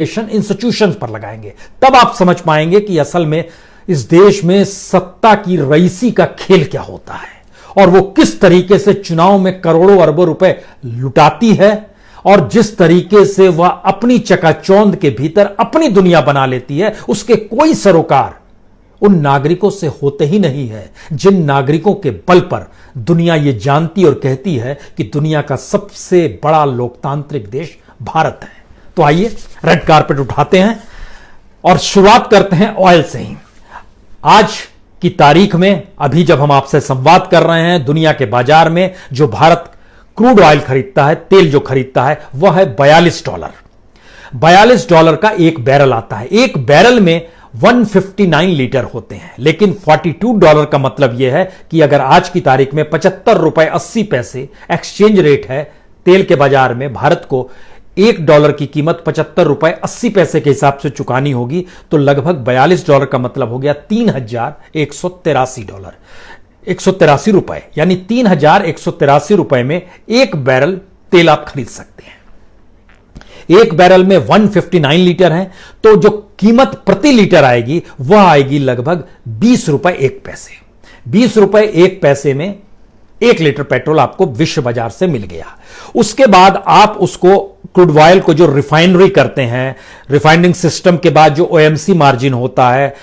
Institution पर लगाएंगे, तब आप समझ पाएंगे कि असल में इस देश में सत्ता की रईसी का खेल क्या होता है और वो किस तरीके से चुनाव में करोड़ों अरबों रुपए लुटाती है और जिस तरीके से वह अपनी चकाचौंध के भीतर अपनी दुनिया बना लेती है, उसके कोई सरोकार उन नागरिकों से होते ही नहीं है जिन नागरिकों के बल पर दुनिया यह जानती और कहती है कि दुनिया का सबसे बड़ा लोकतांत्रिक देश भारत है। तो आइए रेड कारपेट उठाते हैं और शुरुआत करते हैं ऑयल से ही। आज की तारीख में अभी जब हम आपसे संवाद कर रहे हैं, दुनिया के बाजार में जो भारत क्रूड ऑयल खरीदता है, तेल जो खरीदता है, वह है $42। $42 का एक बैरल आता है। एक बैरल में 159 लीटर होते हैं, लेकिन $42 का मतलब यह है कि अगर आज की तारीख में $75.80 एक्सचेंज रेट है तेल के बाजार में, भारत को $1 की कीमत $75.80 के हिसाब से चुकानी होगी, तो लगभग $42 का मतलब हो गया $3183। 183 रुपए, यानी $3183 में एक बैरल तेल आप खरीद सकते हैं। एक बैरल में 159 लीटर है, तो जो कीमत प्रति लीटर आएगी वह आएगी लगभग ₹20.01। ₹20.01 में 1 लीटर पेट्रोल आपको विश्व बाजार से मिल गया। उसके बाद आप उसको क्रूड ऑयल को जो रिफाइनरी करते हैं, रिफाइनिंग सिस्टम के बाद जो ओएमसी मार्जिन होता है,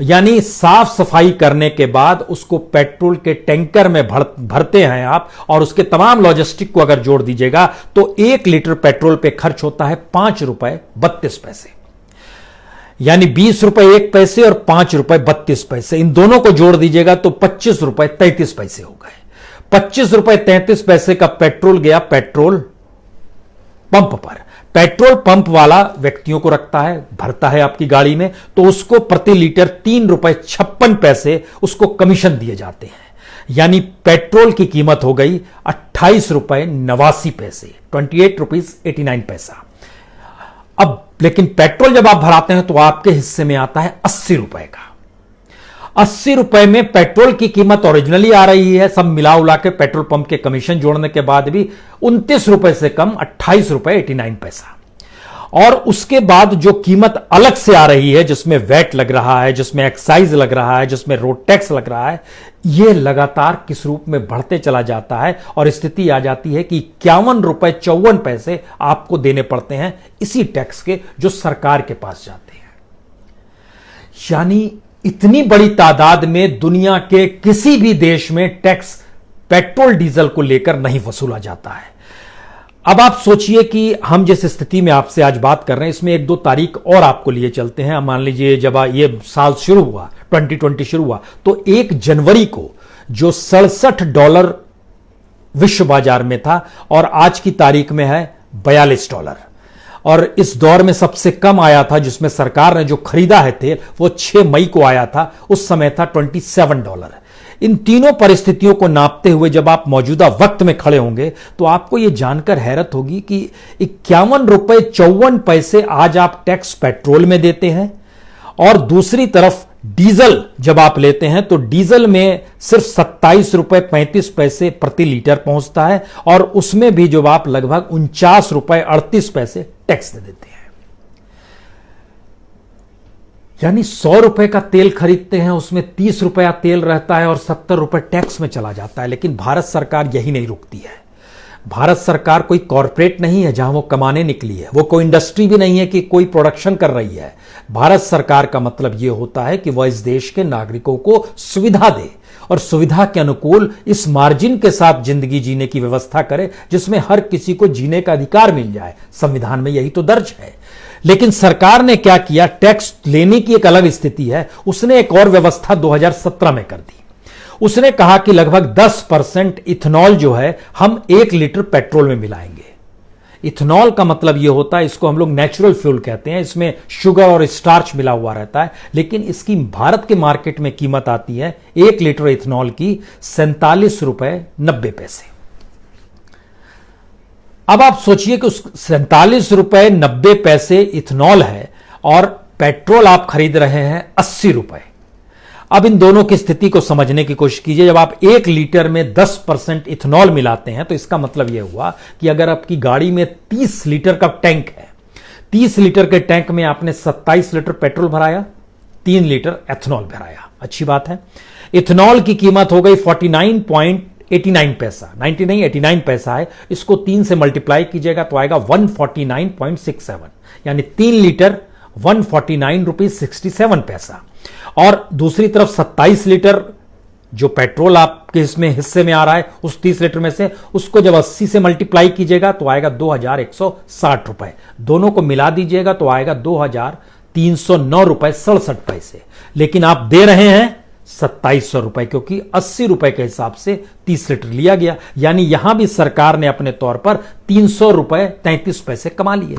यानी साफ सफाई करने के बाद उसको पेट्रोल के टैंकर में भरते हैं आप, और उसके तमाम लॉजिस्टिक को अगर जोड़ दीजिएगा तो 1 लीटर पेट्रोल पे खर्च होता है ₹5.32। यानी ₹20.01 और ₹5.32, इन दोनों को जोड़ दीजिएगा तो ₹25.33 हो गए। ₹25.33 का पेट्रोल गया पेट्रोल पंप पर। पेट्रोल पंप वाला व्यक्तियों को रखता है, भरता है आपकी गाड़ी में, तो उसको प्रति लीटर ₹3.56 उसको कमीशन दिए जाते हैं। यानी पेट्रोल की कीमत हो गई ₹28.89, ₹28.89। अब लेकिन पेट्रोल जब आप भराते हैं तो आपके हिस्से में आता है ₹80 का। ₹80 में पेट्रोल की कीमत ओरिजिनली आ रही है, सब मिला उला के पेट्रोल पंप के कमीशन जोड़ने के बाद भी ₹29 से कम ₹28.89। और उसके बाद जो कीमत अलग से आ रही है, जिसमें वैट लग रहा है, जिसमें एक्साइज लग रहा है, जिसमें रोड टैक्स लग रहा है, यह लगातार किस रूप में बढ़ते चला जाता है और स्थिति आ जाती है कि ₹51.54 आपको देने पड़ते हैं इसी टैक्स के, जो सरकार के पास जाते हैं। यानी इतनी बड़ी तादाद में दुनिया के किसी भी देश में टैक्स पेट्रोल डीजल को लेकर नहीं वसूला जाता है। अब आप सोचिए कि हम जिस स्थिति में आपसे आज बात कर रहे हैं, इसमें 1-2 तारीख और आपको लिए चलते हैं। मान लीजिए जब ये साल शुरू हुआ, 2020 शुरू हुआ, तो 1 जनवरी को जो $67 विश्व बाजार में था और आज की तारीख में है $42। और इस दौर में सबसे कम आया था, जिसमें सरकार ने जो खरीदा है तेल, वो 6 मई को आया था, उस समय था $27। इन तीनों परिस्थितियों को नापते हुए जब आप मौजूदा वक्त में खड़े होंगे तो आपको यह जानकर हैरत होगी कि ₹51.54 आज आप टैक्स पेट्रोल में देते हैं, और दूसरी तरफ डीजल जब आप लेते हैं तो डीजल में सिर्फ ₹27.35 प्रति लीटर पहुंचता है, और उसमें भी जो आप लगभग ₹49.38 टैक्स दे देते हैं। यानी ₹100 का तेल खरीदते हैं, उसमें ₹30 तेल रहता है और ₹70 टैक्स में चला जाता है। लेकिन भारत सरकार यही नहीं रुकती है। भारत सरकार कोई कॉरपोरेट नहीं है जहां वो कमाने निकली है, वो कोई इंडस्ट्री भी नहीं है कि कोई प्रोडक्शन कर रही है। भारत सरकार का मतलब यह होता है कि वह इस देश के नागरिकों को सुविधा दे और सुविधा के अनुकूल इस मार्जिन के साथ जिंदगी जीने की व्यवस्था करे, जिसमें हर किसी को जीने का अधिकार मिल जाए। संविधान में यही तो दर्ज है। लेकिन सरकार ने क्या किया, टैक्स लेने की एक अलग स्थिति है, उसने एक और व्यवस्था 2017 में कर दी। उसने कहा कि लगभग 10% इथेनॉल जो है हम 1 लीटर पेट्रोल में मिलाएंगे। इथेनॉल का मतलब यह होता है, इसको हम लोग नेचुरल फ्यूल कहते हैं, इसमें शुगर और स्टार्च मिला हुआ रहता है, लेकिन इसकी भारत के मार्केट में कीमत आती है 1 लीटर इथेनॉल की ₹47.90। अब आप सोचिए कि उस ₹47.90 इथेनॉल है और पेट्रोल आप खरीद रहे हैं ₹80। अब इन दोनों की स्थिति को समझने की कोशिश कीजिए। जब आप 1 लीटर में 10% इथेनॉल मिलाते हैं तो इसका मतलब यह हुआ कि अगर आपकी गाड़ी में 30 लीटर का टैंक है, 30 लीटर के टैंक में आपने 27 लीटर पेट्रोल भराया, 3 लीटर एथेनॉल भराया। अच्छी बात है। इथेनॉल की कीमत हो गई 49.89 पैसा, 90 नहीं 89 पैसा है। इसको 3 से मल्टीप्लाई कीजिएगा तो आएगा 149.67, यानी 3 लीटर 149 रुपीज 67 पैसा। और दूसरी तरफ 27 लीटर जो पेट्रोल आपके इसमें हिस्से में आ रहा है, उस 30 लीटर में से उसको जब 80 से मल्टीप्लाई कीजिएगा तो आएगा 2160 रुपए। दोनों को मिला दीजिएगा तो आएगा 2309 रुपए 67 पैसे। लेकिन आप दे रहे हैं 2700 रुपए, क्योंकि 80 रुपए के हिसाब से 30 लीटर लिया गया। यानी यहां भी सरकार ने अपने तौर पर 300 रुपए 33 पैसे कमा लिए।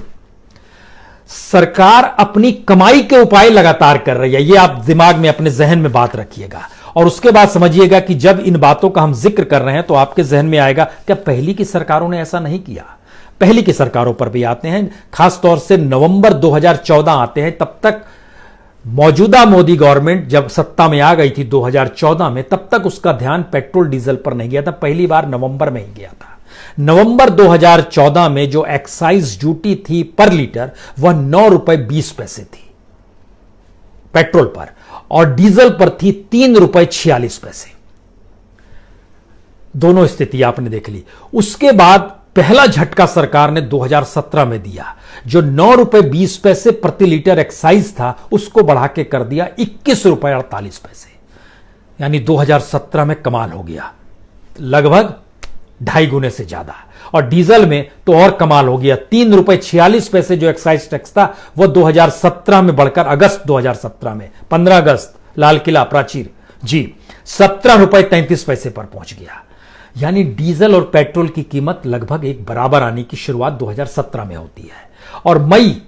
सरकार अपनी कमाई के उपाय लगातार कर रही है, यह आप दिमाग में अपने जहन में बात रखिएगा। और उसके बाद समझिएगा कि जब इन बातों का हम जिक्र कर रहे हैं तो आपके जहन में आएगा क्या पहली की सरकारों ने ऐसा नहीं किया। पहली की सरकारों पर भी आते हैं, खासतौर से नवंबर 2014 आते हैं। तब तक मौजूदा मोदी गवर्नमेंट जब सत्ता में आ गई थी 2014 में, तब तक उसका ध्यान पेट्रोल डीजल पर नहीं गया था। पहली बार नवंबर में ही गया था। नवंबर 2014 में जो एक्साइज ड्यूटी थी पर लीटर वह 9 रुपए 20 पैसे थी पेट्रोल पर, और डीजल पर थी 3 रुपए 46 पैसे। दोनों स्थिति आपने देख ली। उसके बाद पहला झटका सरकार ने 2017 में दिया, जो 9 रुपए 20 पैसे प्रति लीटर एक्साइज था उसको बढ़ा के कर दिया 21 रुपए 48 पैसे। यानी 2017 में कमाल हो गया, लगभग 2.5 गुने से ज्यादा। और डीजल में तो और कमाल हो गया, 3 रुपए 46 पैसे जो एक्साइज टैक्स था वह 2017 में बढ़कर अगस्त 2017 में 15 अगस्त लाल किला प्राचीर जी 17 रुपए 33 पैसे पर पहुंच गया। यानी डीजल और पेट्रोल की कीमत लगभग एक बराबर आने की शुरुआत 2017 में होती है। और मई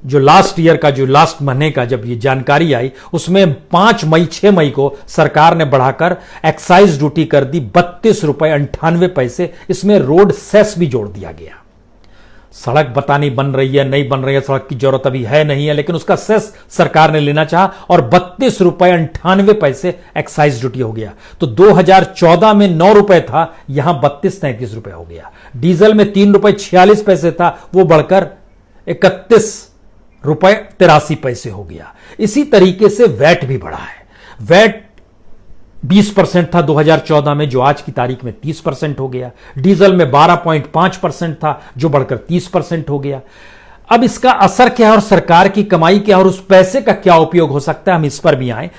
जो लास्ट ईयर का, जो लास्ट महीने का जब ये जानकारी आई, उसमें 5 मई 6 मई को सरकार ने बढ़ाकर एक्साइज ड्यूटी कर दी 32 रुपए 98 पैसे। इसमें रोड सेस भी जोड़ दिया गया। सड़क पता नहीं बन रही है नहीं बन रही है, सड़क की जरूरत अभी है नहीं है, लेकिन उसका सेस सरकार ने लेना चाहा और 32 रुपए 98 पैसे एक्साइज ड्यूटी हो गया। तो 2014 में 9 रुपए था, यहां 32-33 रुपए हो गया। डीजल में 3 रुपए 46 पैसे था, वो बढ़कर 31 रुपए 83 पैसे हो गया। इसी तरीके से वैट भी बढ़ा है। वैट 20% था 2014 में, जो आज की तारीख में 30% हो गया। डीजल में 12.5% था, जो बढ़कर 30% हो गया। अब इसका असर क्या है और सरकार की कमाई क्या है और उस पैसे का क्या उपयोग हो सकता है, हम इस पर भी आए।